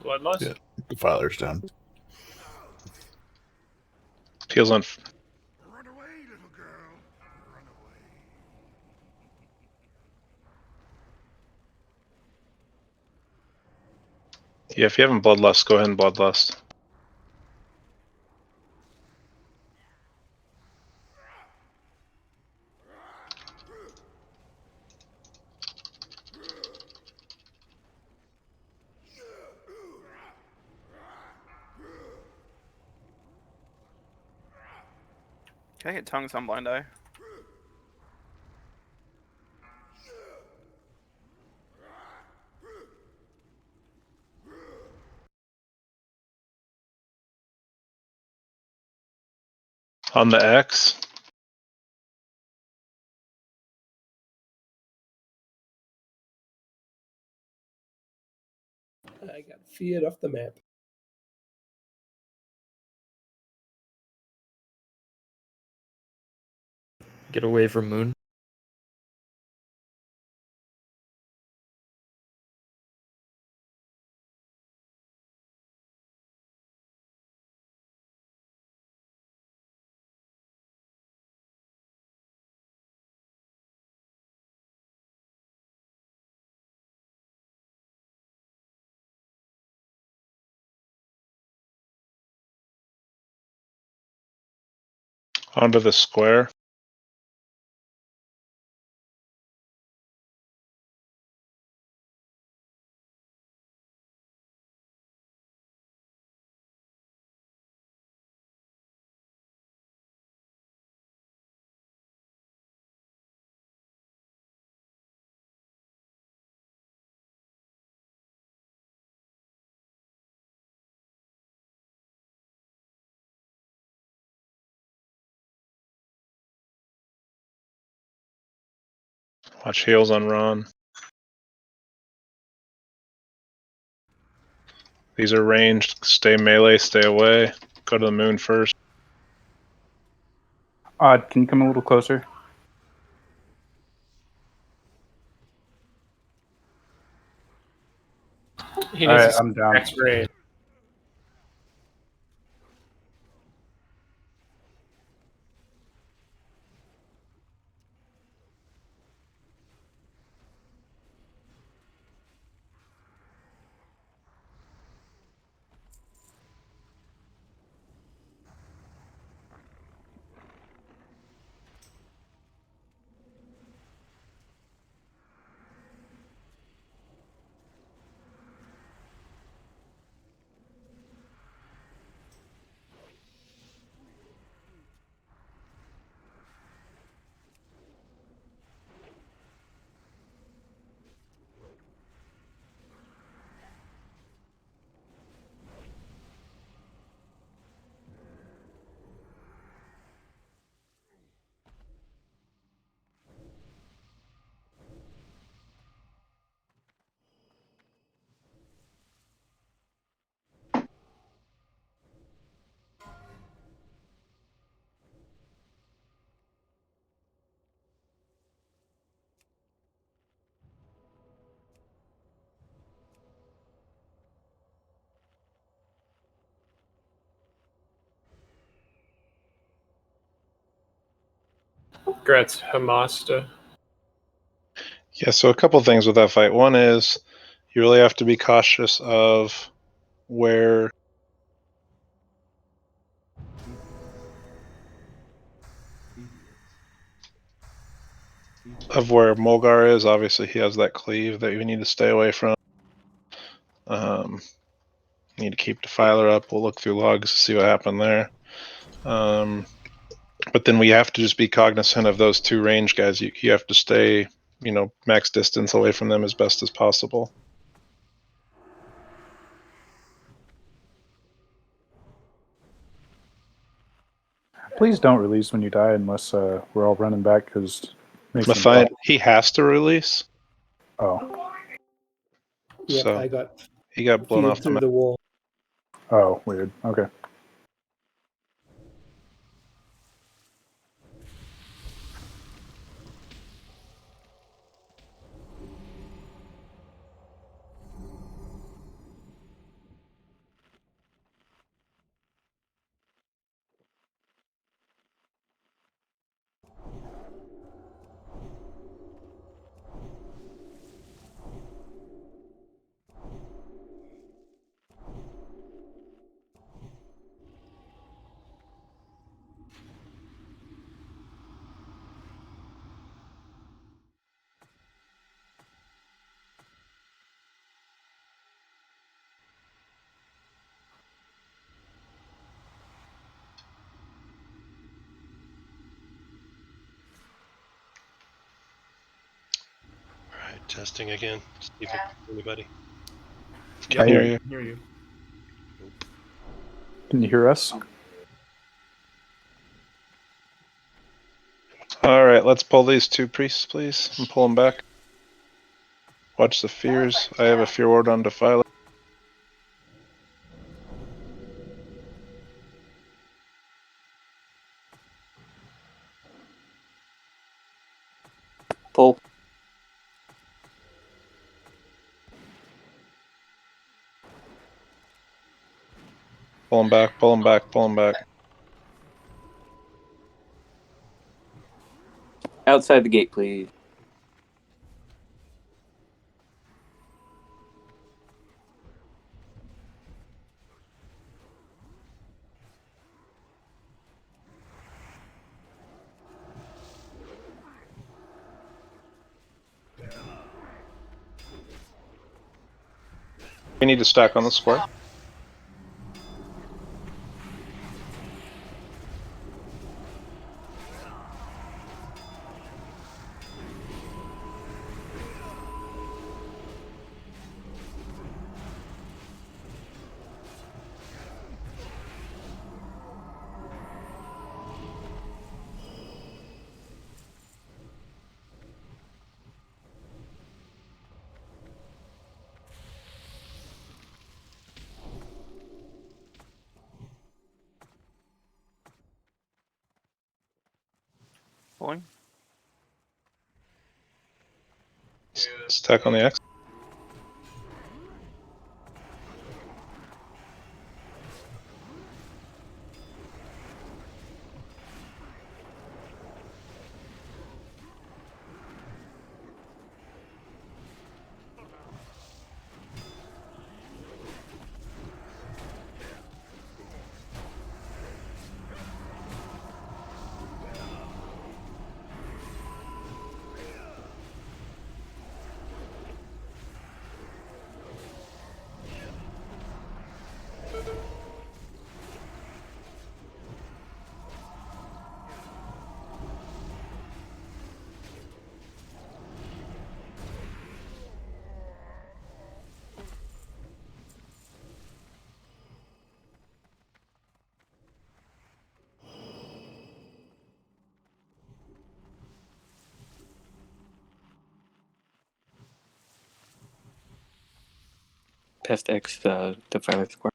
Bloodlust. Yeah, the filer's down. Heals on. Run away, little girl. Run away. Yeah, if you haven't Bloodlust, go ahead and Bloodlust. Can I get tongues on blind eye? On the X. I got feared off the map. Get away from Moon. Onto the square. Watch heals on Ron. These are ranged. Stay melee, stay away. Go to the Moon first. Odd, can you come a little closer? He All right, needs I'm down. X-ray. Gretz Hamasta. Yeah, so a couple things with that fight. One is you really have to be cautious of where Mulgar is. Obviously, he has that cleave that you need to stay away from. Need to keep Defiler up. We'll look through logs to see what happened there. But then we have to just be cognizant of those two range guys. You have to stay, max distance away from them as best as possible. Please don't release when you die unless we're all running back because Mathian, he has to release. Oh. Yep, So I got he got blown feared off through the wall. Oh, weird. Okay. Testing again. See if I can hear anybody. Can I hear hear you. Hear you. Can you hear us? All right, let's pull these two priests, please, and pull them back. Watch the fears. I have a fear ward on Defiler. Pull. Pull them back, pull them back, pull them back. Outside the gate, please. We need to stack on the square. Pulling. Stack on the X. Past X, the Violet Square.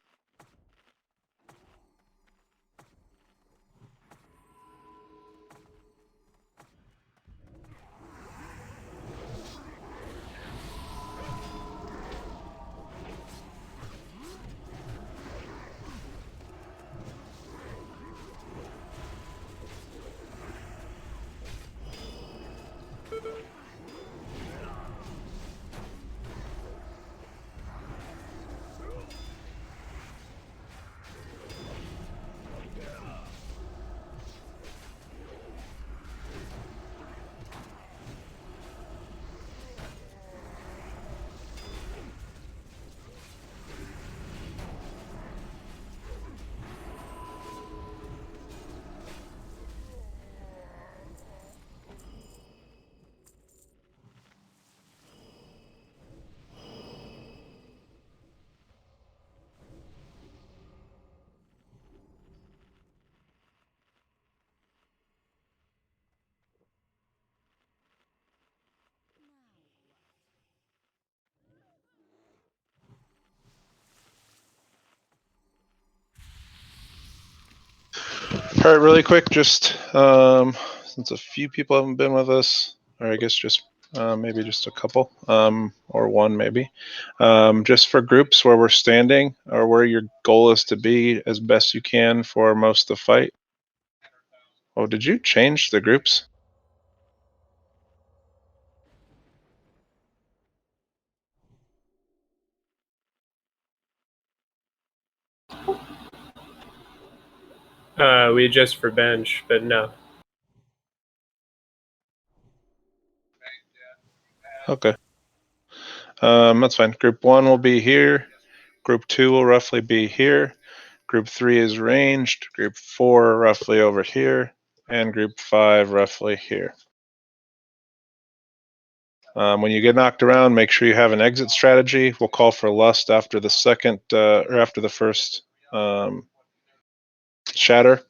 All right, really quick, just since a few people haven't been with us, or I guess just maybe just a couple, or one maybe, just for groups where we're standing or where your goal is to be as best you can for most of the fight. Oh, did you change the groups? We adjust for bench, but no. Okay. That's fine. Group 1 will be here. Group 2 will roughly be here. Group 3 is ranged. Group 4 roughly over here. And group 5 roughly here. When you get knocked around, make sure you have an exit strategy. We'll call for lust after the second or after the first shatter.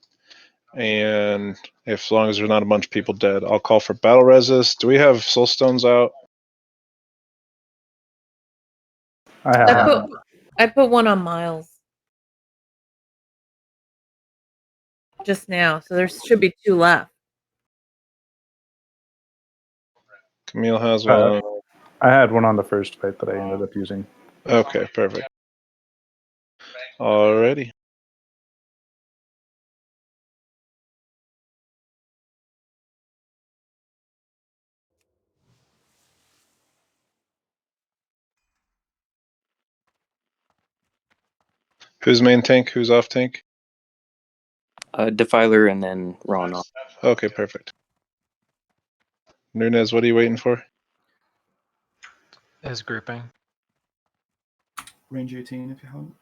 And as long as there's not a bunch of people dead, I'll call for battle resist. Do we have soulstones out? I have I one. put I put one on Miles just now, so there should be 2 left. Camille has Uh, one. I had one on the first fight that I ended up using. Okay, perfect. Alrighty. Who's main tank? Who's off tank? Defiler and then Ron off. Okay, perfect. Nunez, what are you waiting for? Is grouping. Range 18 if you haven't.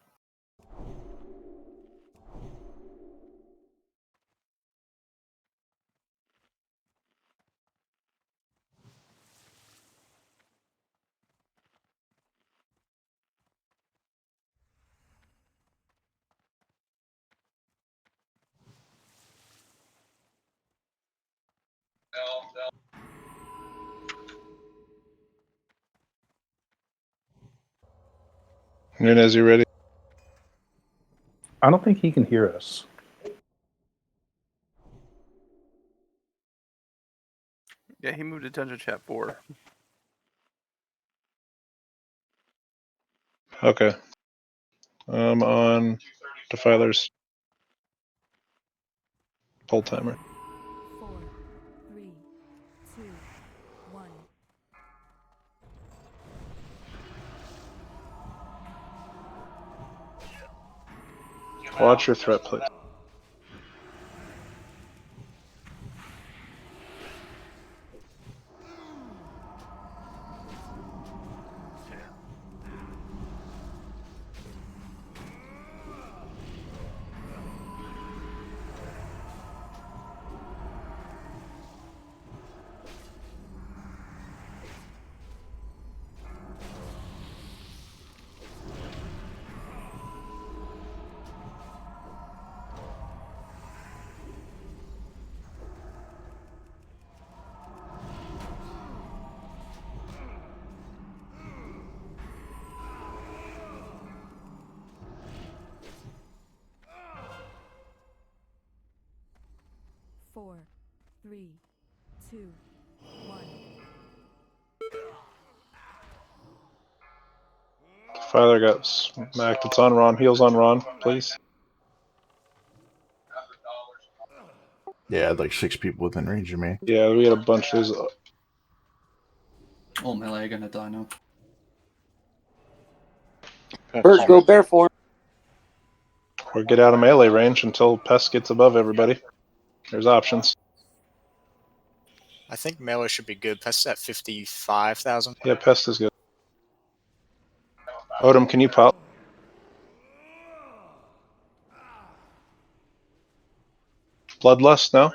Nunez, you ready? I don't think he can hear us. Yeah, he moved to Dungeon Chat 4. Okay. On Defiler's pull timer. 4, 3, 2, 1. Watch your threat, please. Four, 3, 2, 1. Defiler got smacked. It's on Ron. Heals on Ron, please. Yeah, I had like 6 people within range of me. Yeah, we had a bunch of these. All melee are gonna die now. Bert, go bear form. Or get out of melee range until Pest gets above everybody. There's options. I think melee should be good. Pest's at 55,000. Yeah, Pest is good. Odom, can you pop? Bloodlust, no?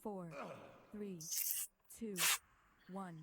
Four, 3, 2, 1.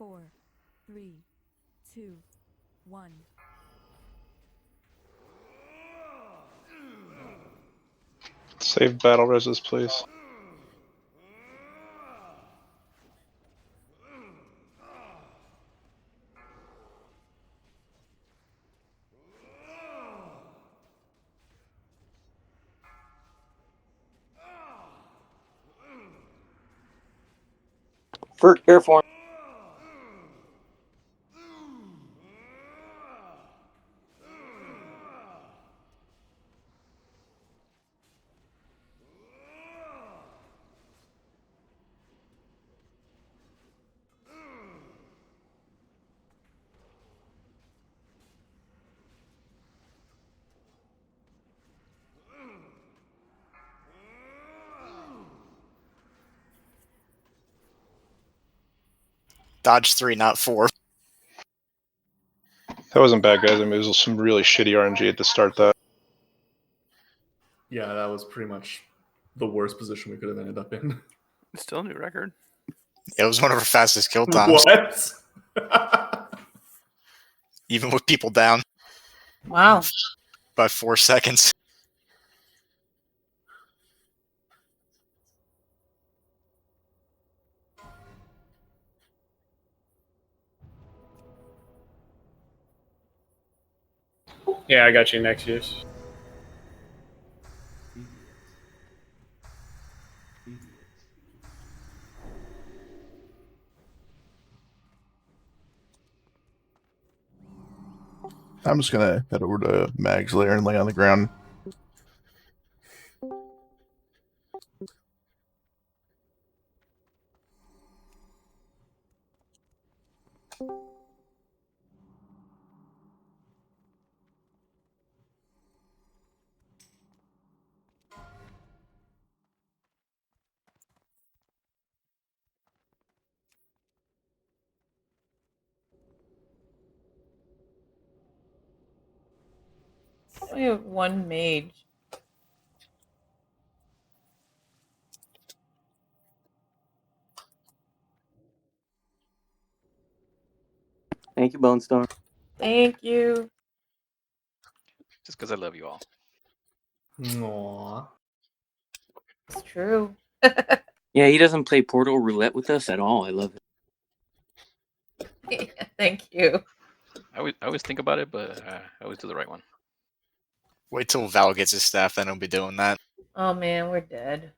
4, 3, 2, 1. Save battle reses, please. Bert, bear form. Dodge 3, not 4. That wasn't bad, guys. I mean, it was some really shitty RNG at the start. That. Yeah, that was pretty much the worst position we could have ended up in. Still a new record. It was one of our fastest kill times. What? Even with people down Wow. by 4 seconds. Yeah, I got you next use. I'm just gonna head over to Mag's lair and lay on the ground. We have one mage. Thank you, Bone Storm. Thank you. Just because I love you all. Aww. It's true. Yeah, he doesn't play Portal Roulette with us at all. I love it. Thank you. I always think about it, but I always do the right one. Wait till Val gets his staff, then he'll be doing that. Oh man, we're dead.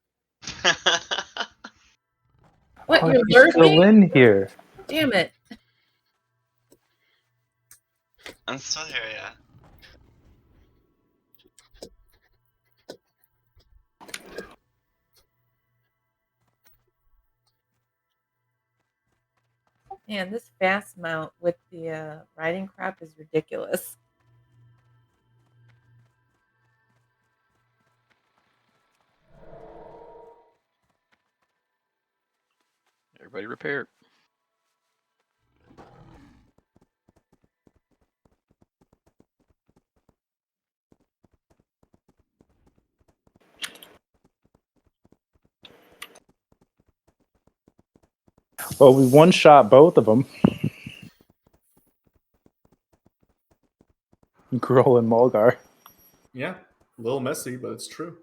What? Oh, You're he's still lurking? in here. Damn it. I'm still here, yeah. Man, this fast mount with the riding crap is ridiculous. Everybody repair. Well, we one-shot both of them. Gruul and Mulgar. Yeah, a little messy, but it's true.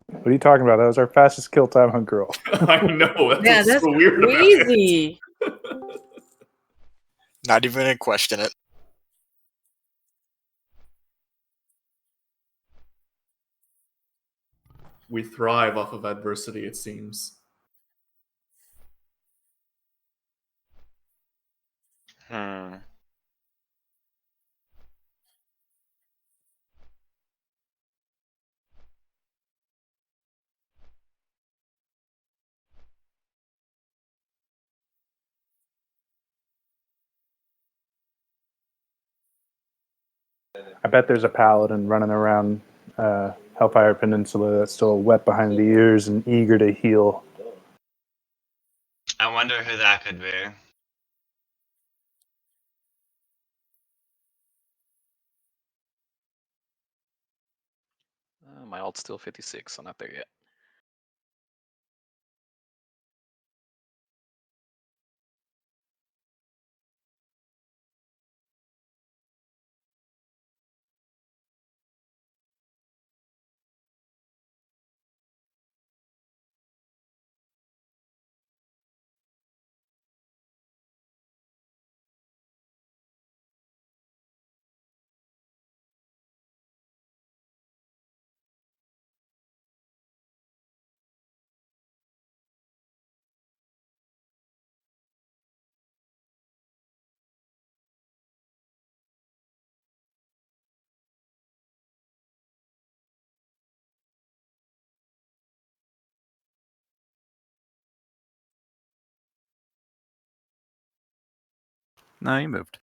What are you talking about? That was our fastest kill time on Gruul. I know. That's Yeah, what's that's so weird about crazy. Not even gonna question it. We thrive off of adversity, it seems. I bet there's a paladin running around Hellfire Peninsula that's still wet behind the ears and eager to heal. I wonder who that could be. My alt's still 56, so not there yet. No, he moved.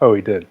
Oh, he did.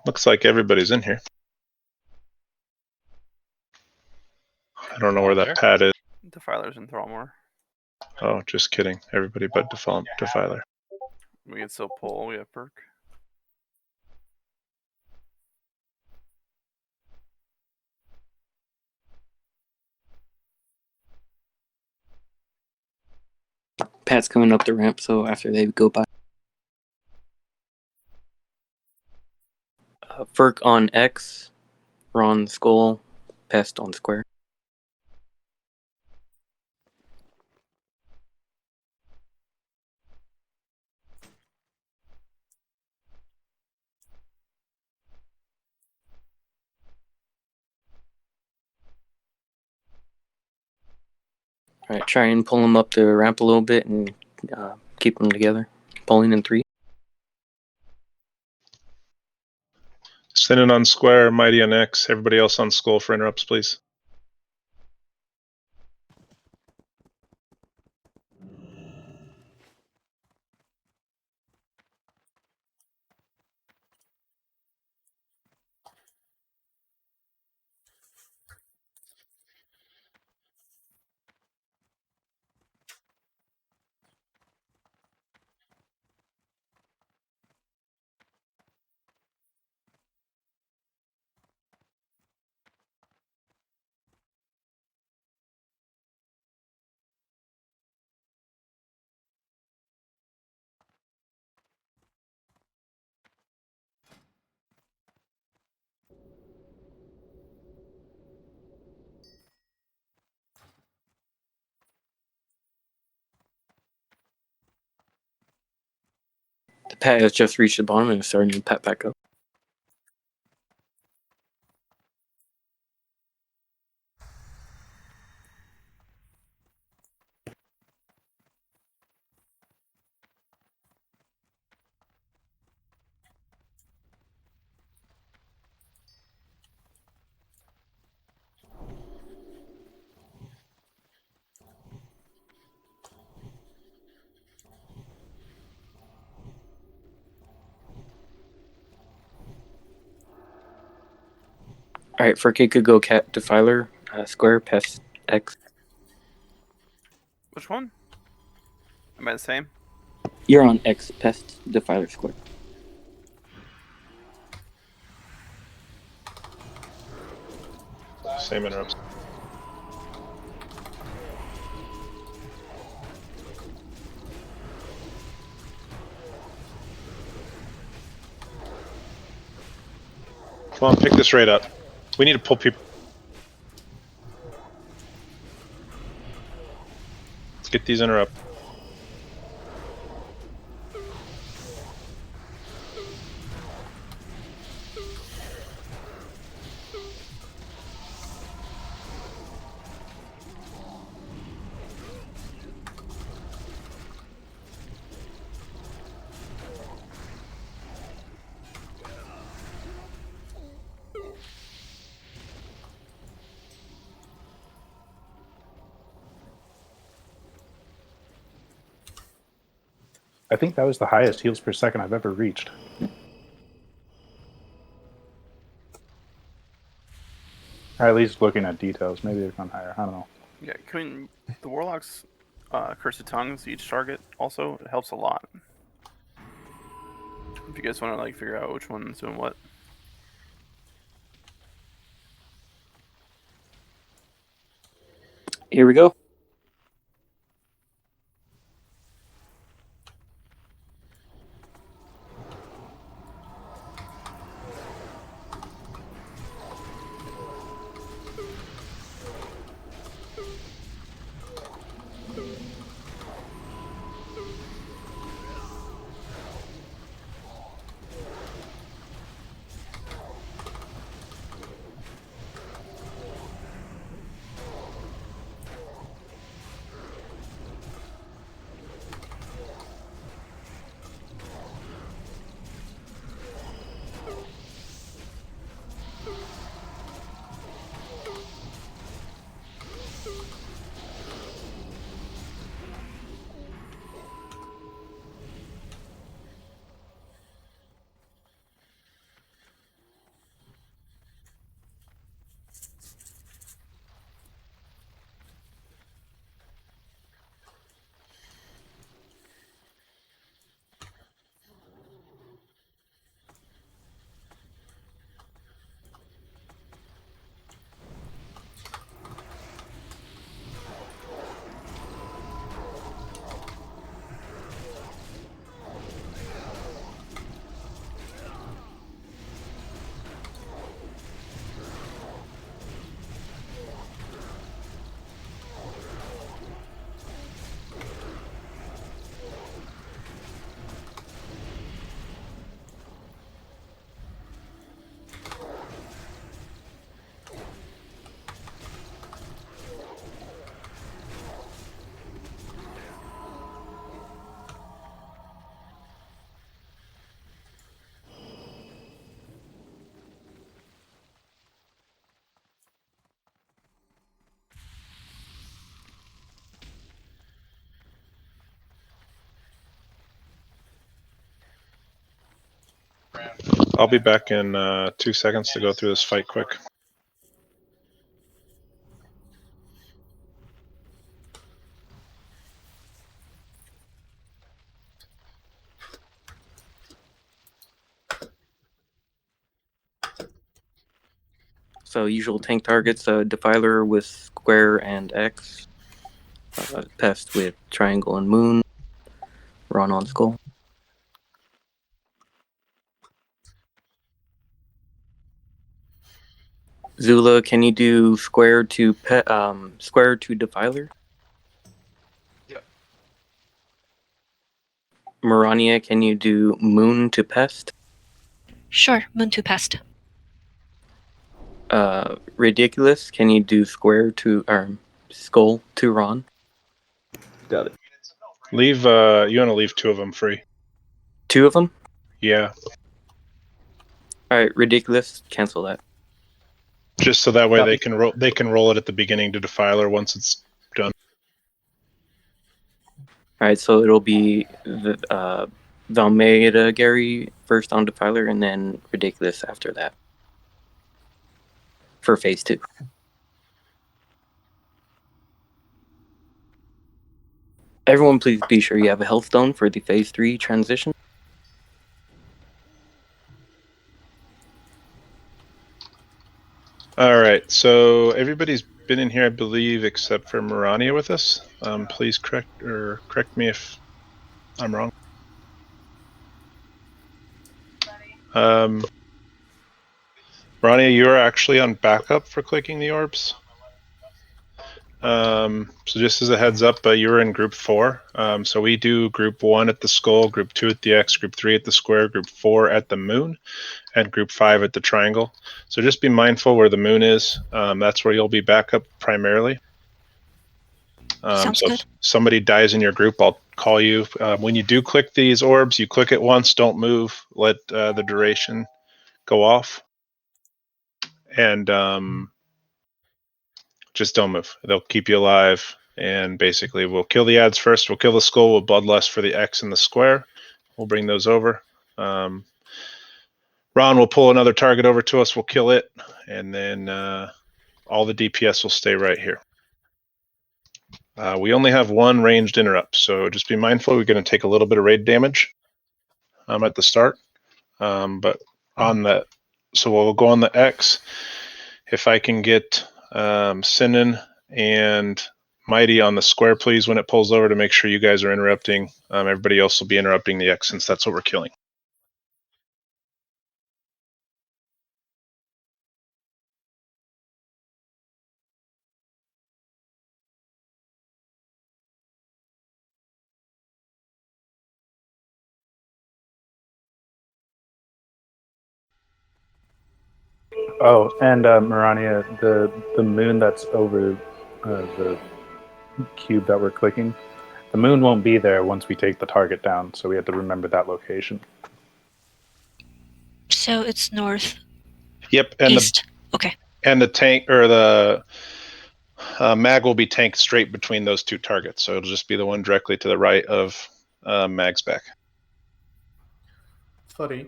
Looks like everybody's in here. I don't know where that pad is. Defiler's in Thrallmore. Oh, just kidding. Everybody but Defiler. We can still pull. We have perk. Pat's coming up the ramp, so after they go by. Ferk on X, Ron Skull, Pest on Square. Alright, try and pull them up the ramp a little bit and keep them together. Pulling in 3. Sending on Square, Mighty on X. Everybody else on Skull for interrupts, please. The Pat has just reached the bottom and is starting to pat back up. Alright, for K could go Cat Defiler, Square, Pest, X. Which one? Am I the same? You're on X, Pest, Defiler, Square. Same interrupts. Come on, pick this raid up. We need to pull people. Let's get these interrupt. I think that was the highest heals per second I've ever reached. Or at least looking at details. Maybe they've gone higher. I don't know. Yeah, can the Warlock's Curse of Tongues each target also? It helps a lot. If you guys want to like figure out which one's doing what. Here we go. I'll be back in 2 seconds to go through this fight quick. So usual tank targets: Defiler with square and X, Pest with triangle and moon, Ron on skull. Zula, can you do square to Defiler? Yep. Marania, can you do moon to Pest? Sure, moon to Pest. Ridiculous, can you do square to skull to Ron? Got it. Leave. You want to leave 2 of them free? 2 of them? Yeah. All right, ridiculous. Cancel that. Just so that way they can roll. They can roll it at the beginning to Defiler once it's done. All right, so it'll be Valmeda Gary first on Defiler, and then ridiculous after that for phase 2. Everyone, please be sure you have a health stone for the phase 3 transition. All right. So everybody's been in here, I believe, except for Marania with us. Please correct me if I'm wrong. Marania, you are actually on backup for clicking the orbs. So just as a heads up, you're in group 4. So we do group 1 at the skull, group 2 at the X, group 3 at the square, group 4 at the moon, and group 5 at the triangle. So just be mindful where the moon is. That's where you'll be backup primarily. Sounds so good. if somebody dies in your group, I'll call you. When you do click these orbs, you click it once, don't move, let the duration go off. And just don't move. They'll keep you alive. And basically, we'll kill the ads first. We'll kill the skull. We'll bloodlust for the X and the square. We'll bring those over. Ron will pull another target over to us. We'll kill it. And then all the DPS will stay right here. We only have one ranged interrupt, so just be mindful. We're going to take a little bit of raid damage at the start. But on that, so we'll go on the X. If I can get Sinan and Mighty on the square, please, when it pulls over, to make sure you guys are interrupting. Everybody else will be interrupting the X, since that's what we're killing. Oh, and Marania, the moon that's over the cube that we're clicking, the moon won't be there once we take the target down, so we have to remember that location. So it's north. Yep, and east. Okay. And the tank, or the mag, will be tanked straight between those two targets, so it'll just be the one directly to the right of Mag's back. Fuddy,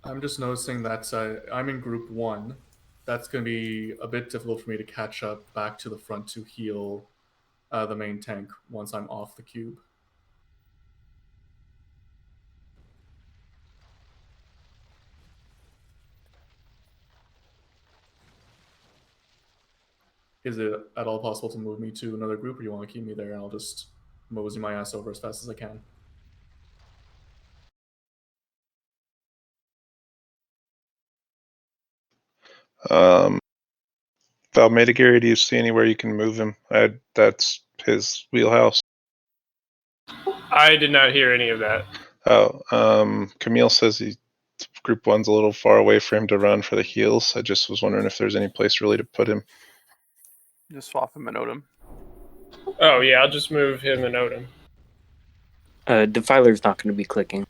I'm just noticing that I'm in group 1. That's going to be a bit difficult for me to catch up back to the front to heal the main tank once I'm off the cube. Is it at all possible to move me to another group, or you want to keep me there and I'll just mosey my ass over as fast as I can? Valmedigary, do you see anywhere you can move him? That's his wheelhouse. I did not hear any of that. Oh, Camille says group 1's a little far away for him to run for the heals. I just was wondering if there's any place really to put him. Just swap him and Odin. Oh yeah, I'll just move him and Odin. Defiler's not going to be clicking.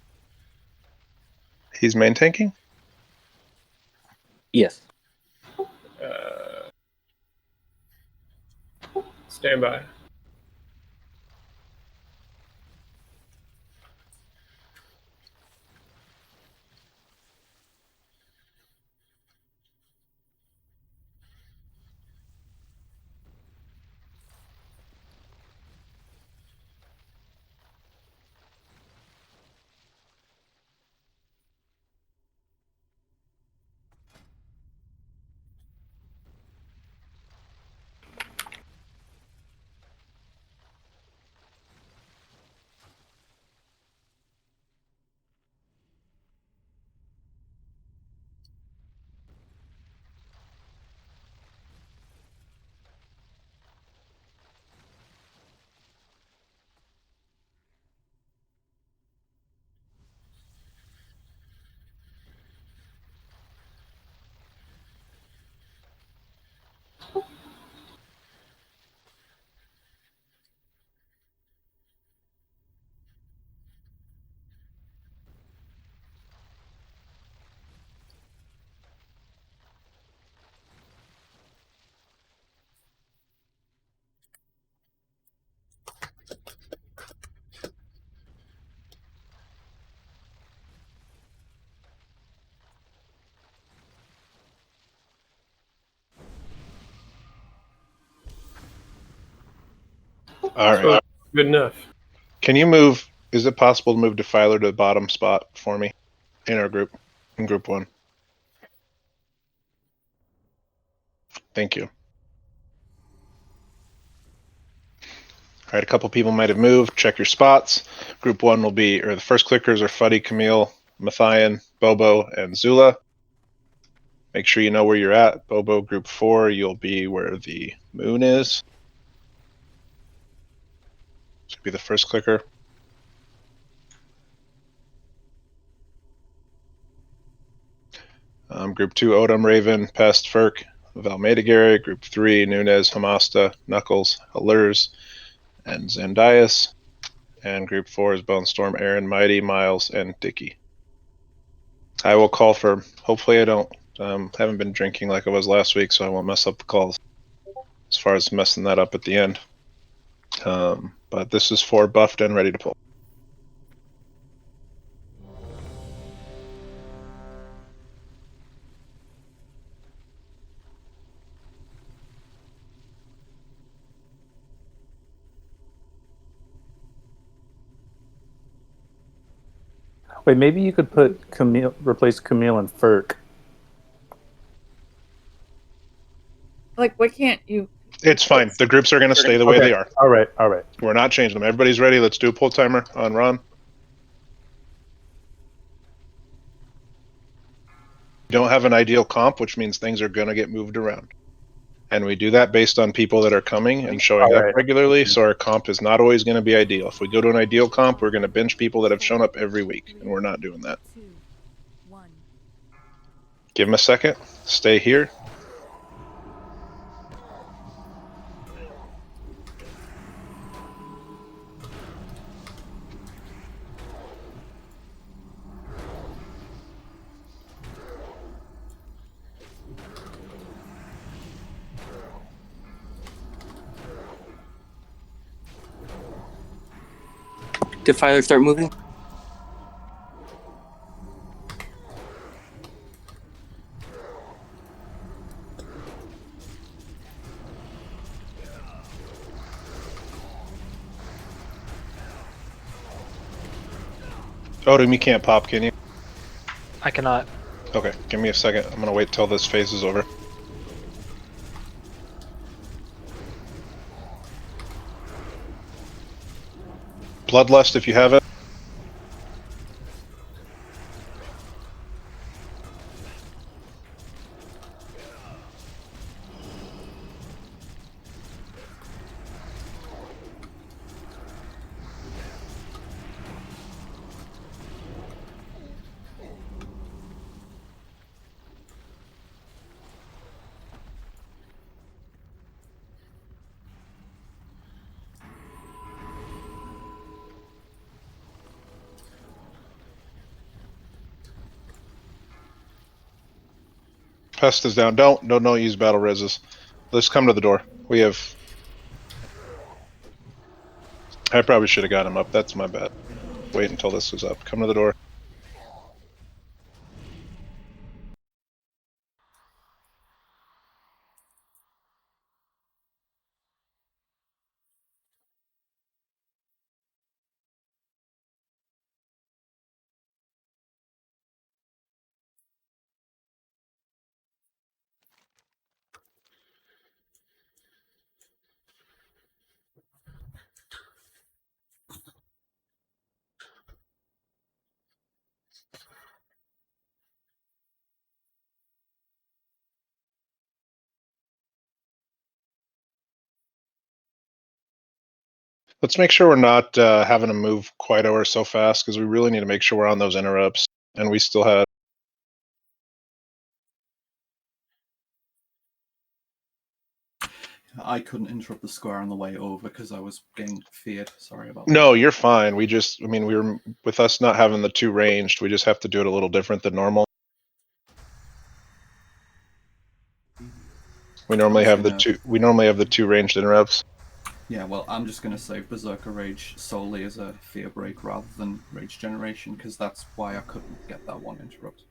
He's main tanking? Yes. Stand by. All right. Good enough. Can you move? Is it possible to move Defiler to the bottom spot for me in our group, in group 1? Thank you. All right, a couple people might have moved. Check your spots. Group 1 will be, or the first clickers are Fuddy, Camille, Mathian, Bobo, and Zula. Make sure you know where you're at. Bobo, group 4, you'll be where the moon is. This will be the first clicker. Group 2, Odom, Raven, Pest, Furk, Valmedigary. Group 3, Nunez, Hamasta, Knuckles, Allures, and Zandias. And group 4 is Bone Storm, Aaron, Mighty, Miles, and Dicky. I will call for, hopefully I don't, haven't been drinking like I was last week, so I won't mess up the calls as far as messing that up at the end. But this is for buffed and ready to pull. Wait, maybe you could put replace Camille and Ferk. Like, why can't you? It's fine. The groups are going to stay the way they are. All right, all right. We're not changing them. Everybody's ready. Let's do a pull timer on Ron. We don't have an ideal comp, which means things are going to get moved around. And we do that based on people that are coming and showing up regularly, so our comp is not always going to be ideal. If we go to an ideal comp, we're going to bench people that have shown up every week, and we're not doing that. Give them a second. Stay here. Defiler start moving. Odom, you can't pop, can you? I cannot. Okay, give me a second. I'm going to wait till this phase is over. Bloodlust if you have it. Pest is down. Don't use battle reses. Let's come to the door. We have... I probably should have got him up. That's my bad. Wait until this was up. Come to the door. Let's make sure we're not having to move quite over so fast, because we really need to make sure we're on those interrupts. And we still had... I couldn't interrupt the square on the way over because I was getting feared. Sorry about that. No, you're fine. We just, I mean, we were, with us not having the two ranged, we just have to do it a little different than normal. We normally have the two ranged interrupts. Yeah, well, I'm just going to save Berserker Rage solely as a fear break rather than Rage Generation, because that's why I couldn't get that one interrupt.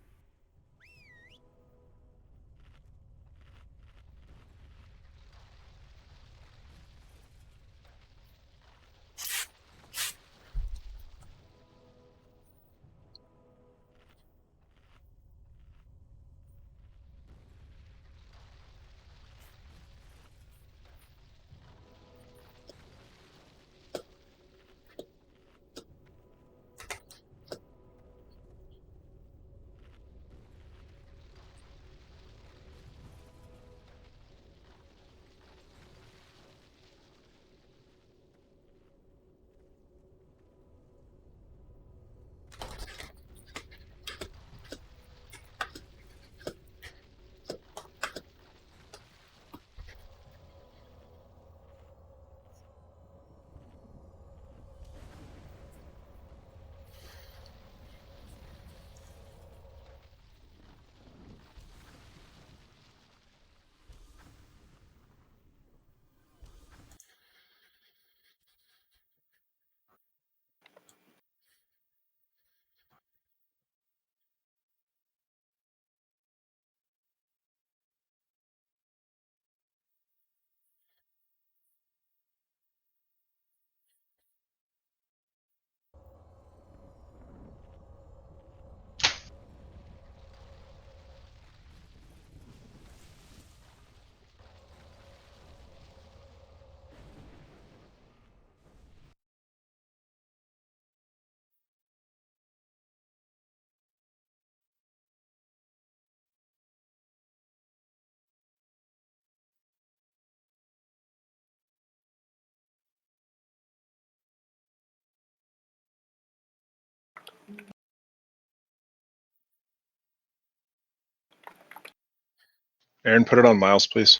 Aaron, put it on Miles, please.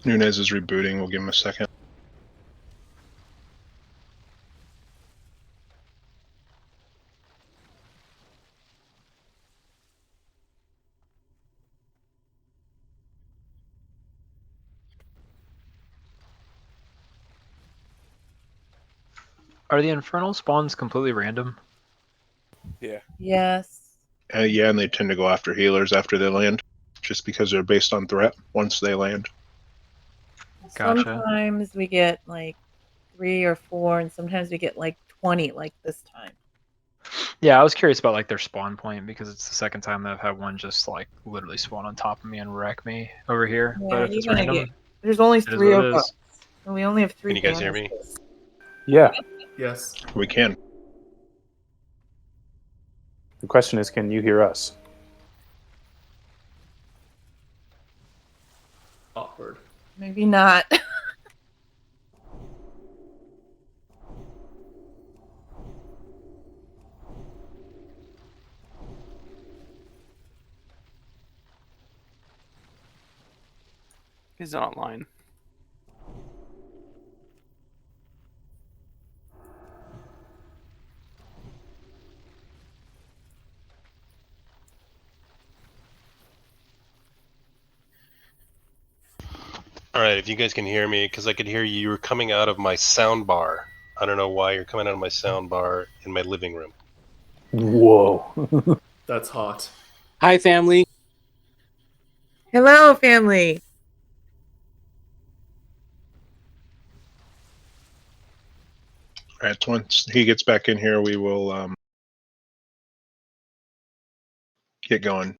Nunez is rebooting. We'll give him a second. Are the infernal spawns completely random? Yeah. Yes. Yeah, and they tend to go after healers after they land, just because they're based on threat once they land. Gotcha. Sometimes we get like 3 or 4, and sometimes we get like 20, like this time. Yeah, I was curious about like their spawn point because it's the second time that I've had one just like literally spawn on top of me and wreck me over here. Yeah, But if it's you're gonna random, get. There's only it is 3 what of it us, is. and we only have 3 Can you guys hear me? bannisters. Yeah. Yes. We can. The question is, can you hear us? Awkward. Maybe not. He's not online. All right, if you guys can hear me, because I could hear you were coming out of my sound bar. I don't know why you're coming out of my sound bar in my living room. Whoa. That's hot. Hi, family. Hello, family. All right, once he gets back in here, we will get going.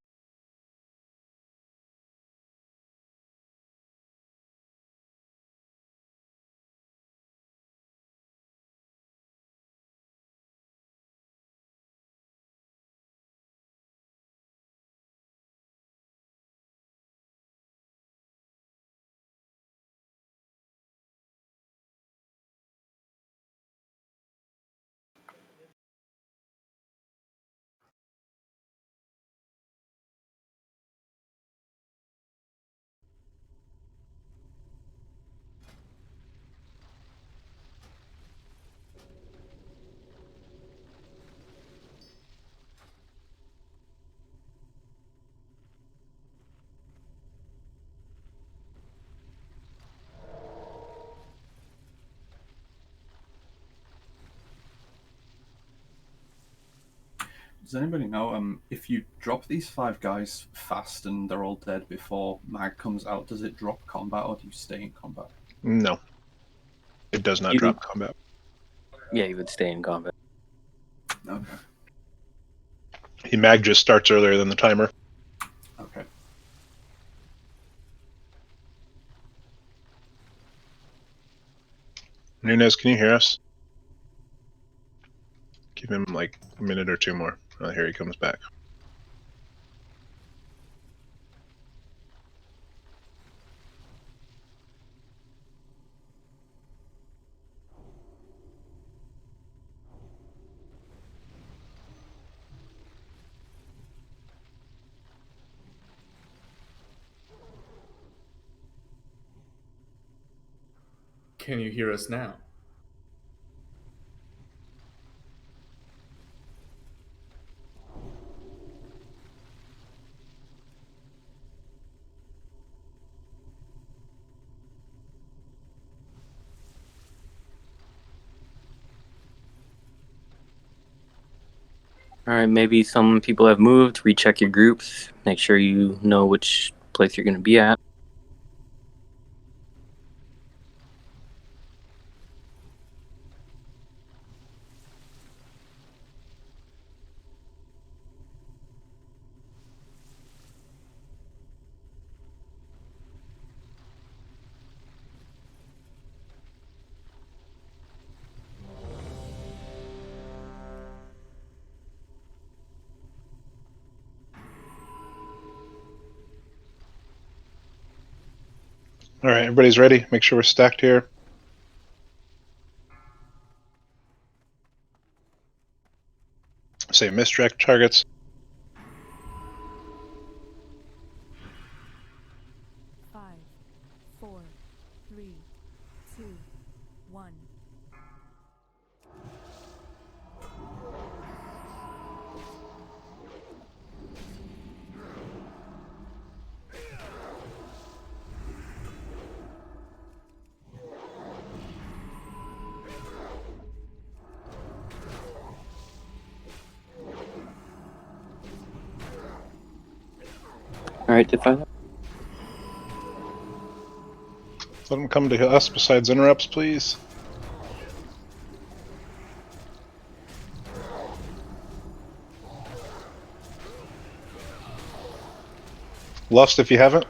Does anybody know if you drop these 5 guys fast and they're all dead before mag comes out, does it drop combat or do you stay in combat? No, it does not drop combat. Yeah, you would stay in combat. Okay. The mag just starts earlier than the timer. Okay. Nunez, can you hear us? Give him like a minute or 2 more. Here he comes back. Can you hear us now? All right, maybe some people have moved. Recheck your groups. Make sure you know which place you're going to be at. All right, everybody's ready. Make sure we're stacked here. Say misdirect targets. Five, 4, 3, 2, 1. All right, Defiler. Let them come to us besides interrupts, please. Lust if you haven't.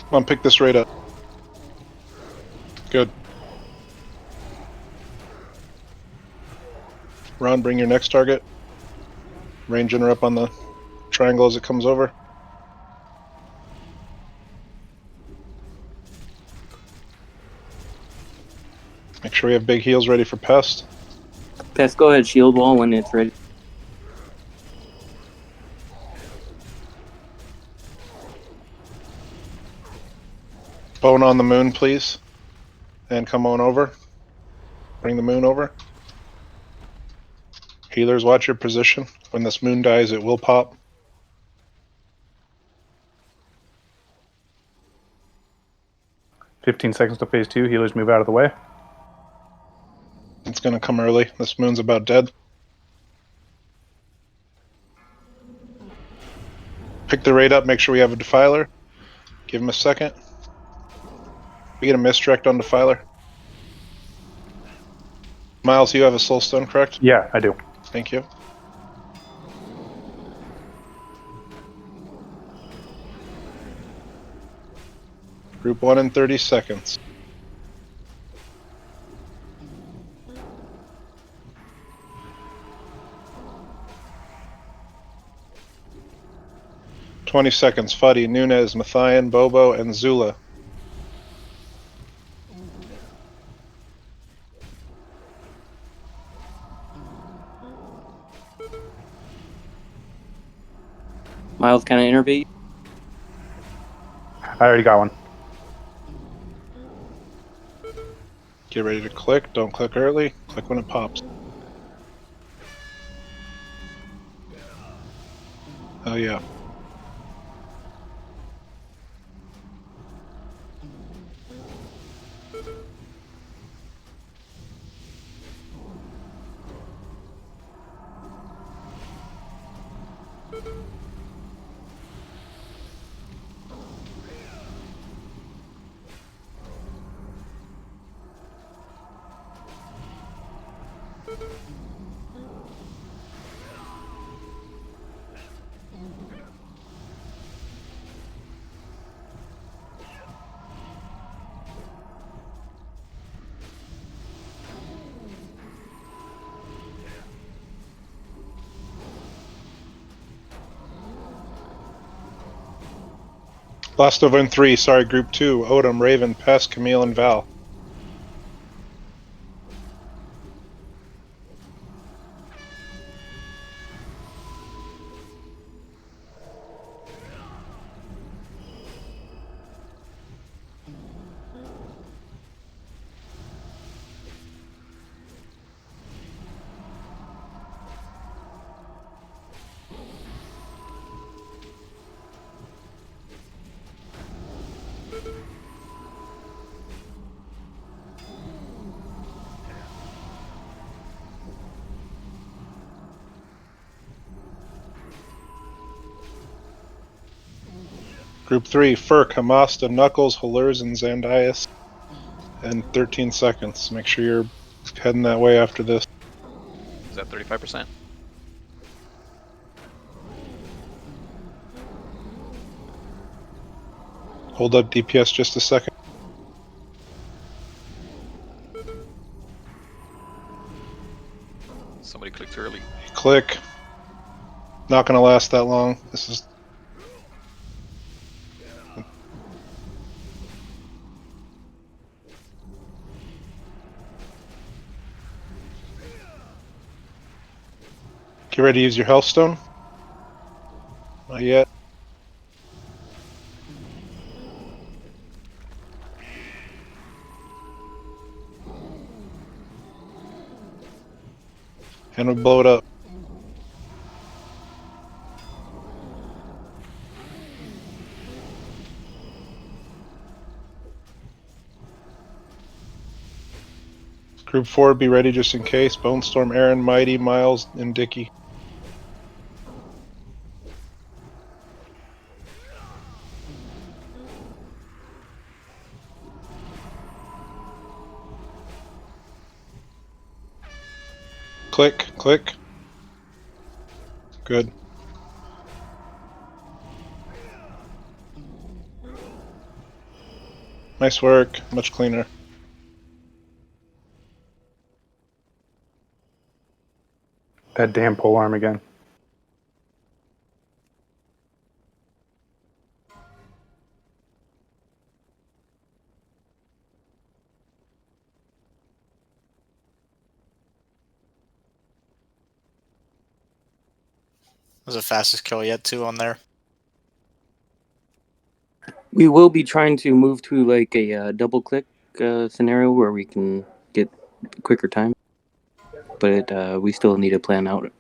Come on, pick this right up. Good. Ron, bring your next target. Range interrupt on the triangle as it comes over. Make sure we have big heals ready for pest. Pest, go ahead, shield wall when it's ready. Bone on the moon, please. And come on over. Bring the moon over. Healers, watch your position. When this moon dies, it will pop. $15 seconds to phase 2. Healers move out of the way. It's going to come early. This moon's about dead. Pick the raid up. Make sure we have a Defiler. Give him a second. We get a misdirect on Defiler. Miles, you have a Soulstone, correct? Yeah, I do. Thank you. Group 1 in 30 seconds. "20 seconds. Fuddy, Nunez, Mathian, Bobo, and Zula. Miles, can I intervene? I already got one. Get ready to click. Don't click early. Click when it pops. Oh yeah. Last over in 3. Sorry, Group 2. Odom, Raven, Pest, Camille, and Val. Group 3, Furk, Hamasta, Knuckles, Halurs, and Zandias. And 13 seconds. Make sure you're heading that way after this. Is that 35%? Hold up DPS just a second. Somebody clicked early. Click. Not gonna last that long. This is. Get ready to use your health stone. Not yet. And we blow it up. Group 4, be ready just in case. Bone Storm, Aaron, Mighty, Miles, and Dicky. Click, click. Good. Nice work. Much cleaner. That damn polearm again. Was the fastest kill yet too on there. We will be trying to move to like a double click scenario where we can get quicker time, but we still need to plan out